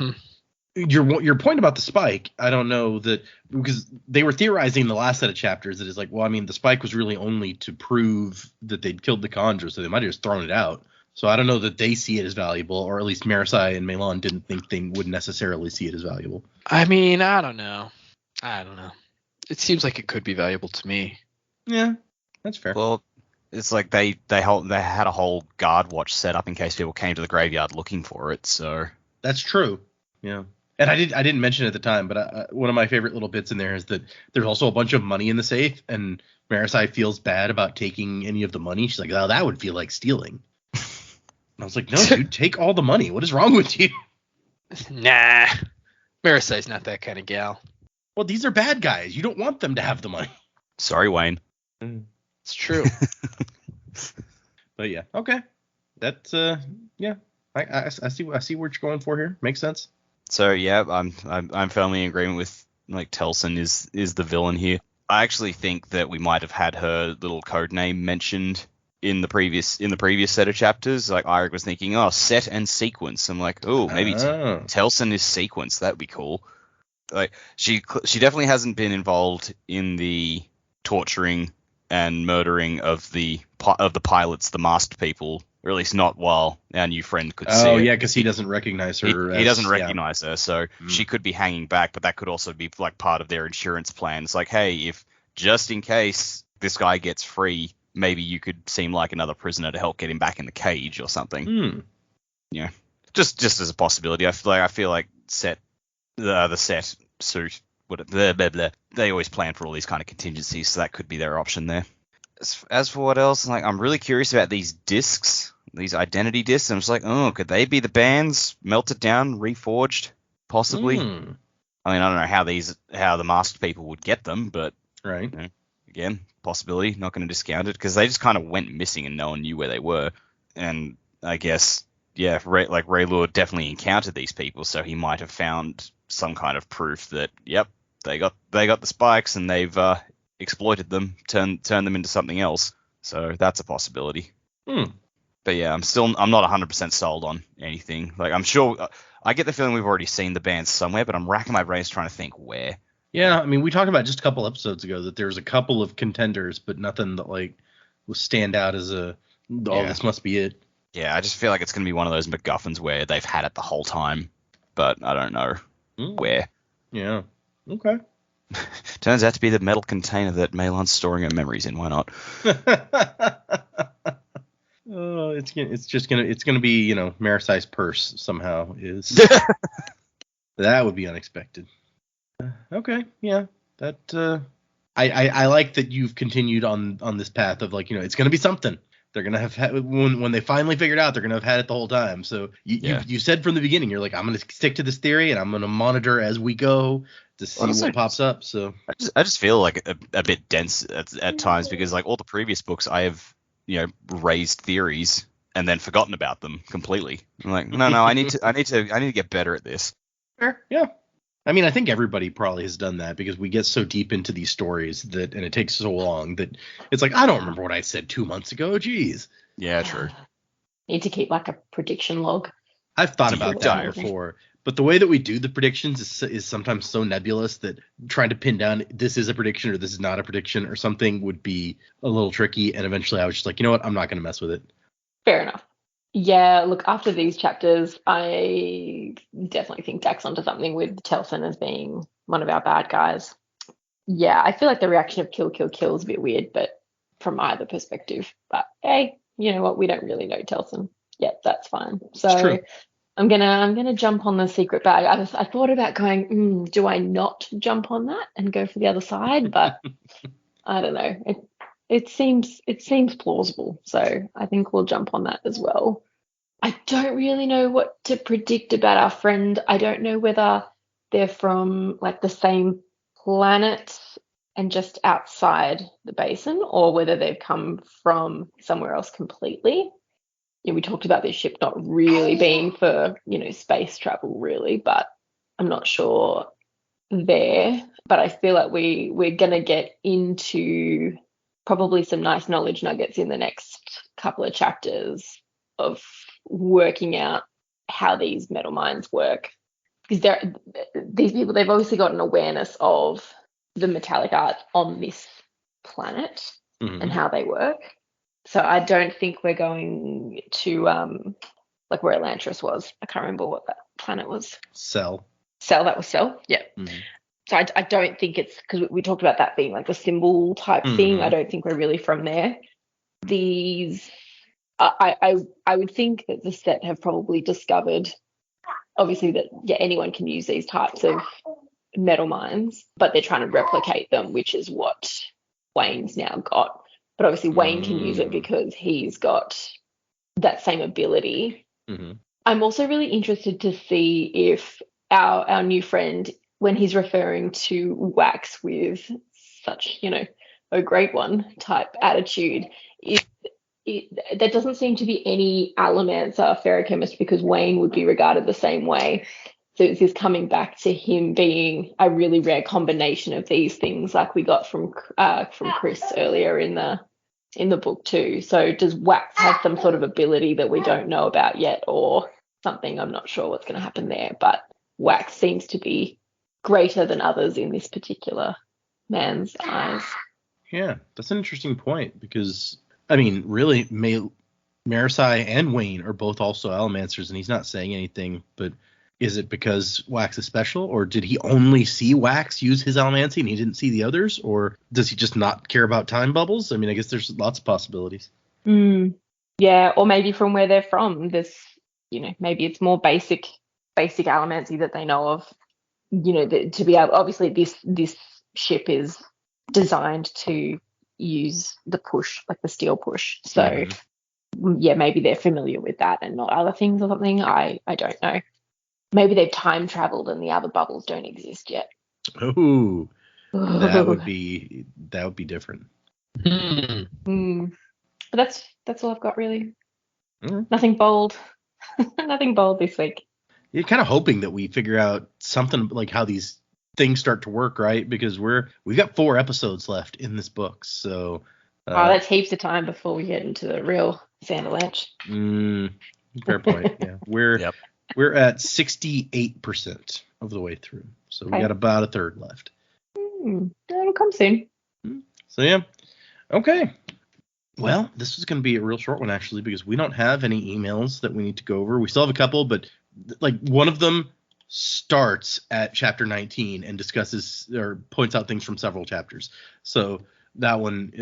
your point about the spike, I don't know that, because they were theorizing in the last set of chapters that is like, well, I mean the spike was really only to prove that they'd killed the Conjure, so they might have just thrown it out. So I don't know that they see it as valuable, or at least Marisai and Melon didn't think they would necessarily see it as valuable. I mean, I don't know. It seems like it could be valuable to me. Yeah, that's fair. Well, it's like they had a whole guard watch set up in case people came to the graveyard looking for it. So that's true. Yeah, and I didn't mention it at the time, but one of my favorite little bits in there is that there's also a bunch of money in the safe, and Marisai feels bad about taking any of the money. She's like, oh, that would feel like stealing. And I was like, no, dude, take all the money. What is wrong with you? Nah, Marisai's not that kind of gal. Well, these are bad guys. You don't want them to have the money. Sorry, Wayne. It's true. But yeah, okay. That's yeah. I see what you're going for here. Makes sense. So yeah, I'm firmly in agreement with, like, Telsin is the villain here. I actually think that we might have had her little code name mentioned in the previous set of chapters. Like, Eirik was thinking, oh, set and sequence. I'm like, oh, maybe Telsin is sequence. That'd be cool. like she definitely hasn't been involved in the torturing and murdering of the pilots, the masked people, or at least not while our new friend could see Oh it. yeah, because he doesn't recognize her. He doesn't recognize her, so Mm. she could be hanging back, but that could also be like part of their insurance plan. It's like, hey, if just in case this guy gets free, maybe you could seem like another prisoner to help get him back in the cage or something. Hmm. Yeah, just as a possibility. I feel like the set suit they always plan for all these kind of contingencies, so that could be their option there. As for what else, like I'm really curious about these discs, these identity discs. I'm just like, oh, could they be the bands melted down, reforged, possibly? Hmm. I mean, I don't know how the masked people would get them, but Right. you know, again, possibility. Not going to discount it because they just kind of went missing and no one knew where they were. And I guess, yeah, Ray Lord definitely encountered these people, so he might have found some kind of proof that, yep, they got the spikes and they've exploited them, turned them into something else. So that's a possibility. Hmm. But yeah, I'm not 100% sold on anything. Like I'm sure I get the feeling we've already seen the band somewhere, but I'm racking my brains trying to think where. Yeah, I mean, we talked about just a couple episodes ago that there's a couple of contenders, but nothing that like will stand out as this must be it. Yeah, I just feel like it's going to be one of those MacGuffins where they've had it the whole time, but I don't know where. Yeah. Okay. Turns out to be the metal container that Melan's storing her memories in. Why not? Oh, it's gonna be Marisi's purse somehow is. That would be unexpected. Okay, yeah, that I like that you've continued on this path of like it's gonna be something. They're gonna have when they finally figured out they're gonna have had it the whole time. So you said from the beginning you're like, I'm gonna stick to this theory and I'm gonna monitor as we go to see what pops up. So I just feel like a bit dense at times because like all the previous books I have raised theories and then forgotten about them completely. I'm like, no, I need to get better at this. Fair, yeah. I mean, I think everybody probably has done that because we get so deep into these stories and it takes so long that it's like, I don't remember what I said 2 months ago. Geez. Yeah, true. Need to keep like a prediction log. I've thought about that before, but the way that we do the predictions is sometimes so nebulous that trying to pin down this is a prediction or this is not a prediction or something would be a little tricky. And eventually I was just like, you know what? I'm not going to mess with it. Fair enough. Yeah, look, after these chapters, I definitely think Dak's onto something with Telsin as being one of our bad guys. Yeah, I feel like the reaction of kill is a bit weird, but from either perspective. But hey, you know what? We don't really know Telsin. Yeah, that's fine. So I'm gonna jump on the secret bag. I thought about going, do I not jump on that and go for the other side? But I don't know. It seems plausible. So I think we'll jump on that as well. I don't really know what to predict about our friend. I don't know whether they're from like the same planet and just outside the basin or whether they've come from somewhere else completely. We talked about this ship not really being for, space travel really, but I'm not sure there. But I feel like we're going to get into probably some nice knowledge nuggets in the next couple of chapters of working out how these metal mines work, because these people, they've obviously got an awareness of the metallic art on this planet and how they work. So I don't think we're going to like where Elantris was. I can't remember what that planet was. Cell. That was Cell. Yeah. So I don't think it's, because we talked about that being like the symbol type thing. I don't think we're really from there. These I would think that the set have probably discovered, obviously, that anyone can use these types of metal mines, but they're trying to replicate them, which is what Wayne's now got. But obviously Wayne can use it because he's got that same ability. I'm also really interested to see if our new friend, when he's referring to Wax with such, a great one type attitude, there doesn't seem to be any Allomancer ferrochemist because Wayne would be regarded the same way. So it's this coming back to him being a really rare combination of these things, like we got from Chris earlier in the book too. So does Wax have some sort of ability that we don't know about yet, or something? I'm not sure what's going to happen there, but Wax seems to be greater than others in this particular man's eyes. Yeah, that's an interesting point because, I mean, really, Marisai and Wayne are both also Allomancers, and he's not saying anything, but is it because Wax is special, or did he only see Wax use his Allomancy and he didn't see the others, or does he just not care about time bubbles? I mean, I guess there's lots of possibilities. Yeah, or maybe from where they're from, maybe it's more basic Allomancy that they know of. To be able, obviously this ship is designed to use the push, like the steel push. So yeah, maybe they're familiar with that and not other things or something. I don't know. Maybe they've time traveled and the other bubbles don't exist yet. Oh, that would be different. But that's all I've got really. Mm. Nothing bold. Nothing bold this week. You're kind of hoping that we figure out something like how these things start to work, right? Because we've got 4 episodes left in this book, so. That's heaps of time before we get into the real Sanderlanche. Fair point. Yeah, we're at 68% of the way through, so we got about a third left. It'll come soon. So yeah, okay. Well, this is going to be a real short one actually because we don't have any emails that we need to go over. We still have a couple, but like one of them starts at chapter 19 and discusses or points out things from several chapters. So that one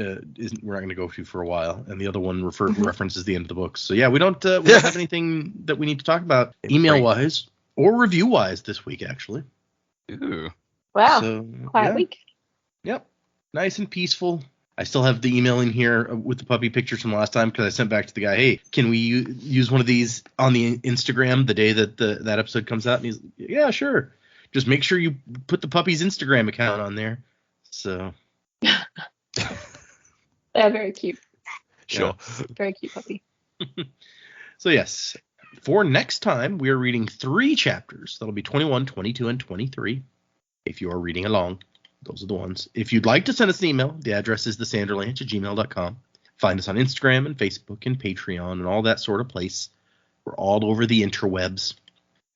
we're not going to go through for a while, and the other one references the end of the book. So yeah, we don't have anything that we need to talk about email wise or review wise this week actually. Ooh. Wow. So, quiet week. Yep. Nice and peaceful. I still have the email in here with the puppy pictures from last time because I sent back to the guy, hey, can we use one of these on the Instagram the day that that episode comes out? And he's, yeah, sure. Just make sure you put the puppy's Instagram account on there. So. They're very cute. Sure. Yeah. Very cute puppy. So yes, for next time, we are reading 3 chapters. That'll be 21, 22, and 23. If you are reading along. Those are the ones. If you'd like to send us an email, the address is thesanderlanche@gmail.com. Find us on Instagram and Facebook and Patreon and all that sort of place. We're all over the interwebs.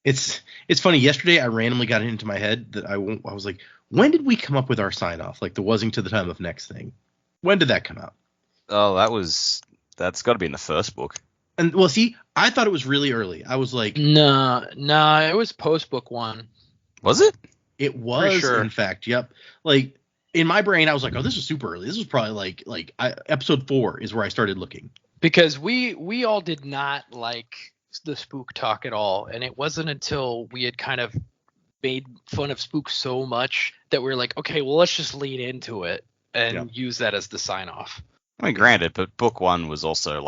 It's funny. Yesterday, I randomly got it into my head that I was like, when did we come up with our sign-off? Like the wasing to the time of next thing. When did that come out? Oh, that's got to be in the first book. And well, see, I thought it was really early. I was like, no, it was post book 1. Was it? It was, sure. In fact, yep. Like in my brain, I was like, "Oh, this is super early. This was probably episode 4 is where I started looking." Because we all did not like the spook talk at all, and it wasn't until we had kind of made fun of spook so much that we were like, okay, well, let's just lead into it and use that as the sign off. I mean, granted, but book 1 was also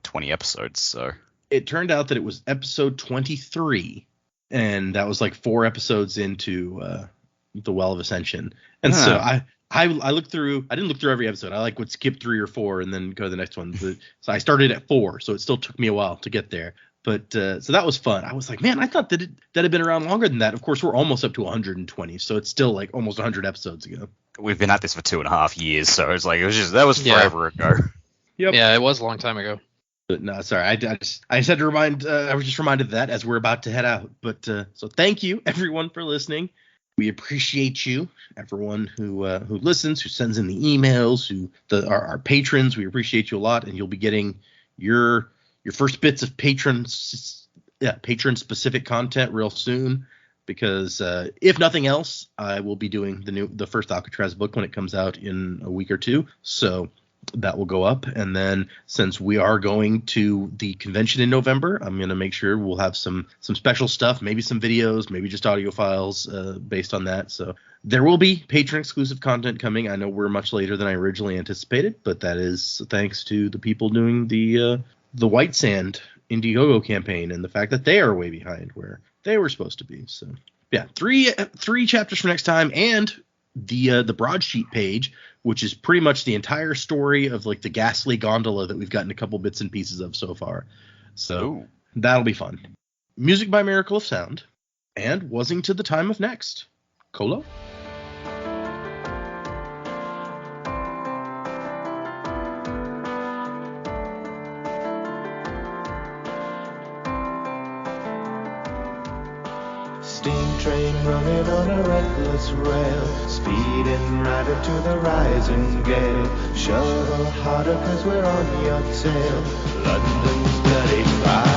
20 episodes, so it turned out that it was episode 23. And that was 4 episodes into the Well of Ascension. And so I looked through. I didn't look through every episode. I would skip 3 or 4 and then go to the next one. So I started at 4. So it still took me a while to get there. But so that was fun. I was like, man, I thought that had been around longer than that. Of course, we're almost up to 120. So it's still almost 100 episodes ago. We've been at this for 2.5 years. So it's that was forever ago. Yep. Yeah, it was a long time ago. But no, sorry. I just had to remind. I was just reminded of that as we're about to head out. But so thank you everyone for listening. We appreciate you, everyone who listens, who sends in the emails, our patrons. We appreciate you a lot, and you'll be getting your first bits of patron specific content real soon. Because if nothing else, I will be doing the first Alcatraz book when it comes out in a week or 2. So. That will go up, and then since we are going to the convention in November, I'm going to make sure we'll have some special stuff, maybe some videos, maybe just audio files based on that. So there will be patron exclusive content coming. I know we're much later than I originally anticipated, but that is thanks to the people doing the White Sand Indiegogo campaign and the fact that they are way behind where they were supposed to be. So yeah, three chapters for next time, and the broadsheet page, which is pretty much the entire story of the ghastly gondola that we've gotten a couple bits and pieces of so far. So That'll be fun. Music by Miracle of Sound, and wasing to the time of next. Colo? Steam train running on a reckless rail, speeding right into the rising gale. Shuttle harder 'cause we're on your tail. London's dirty fire.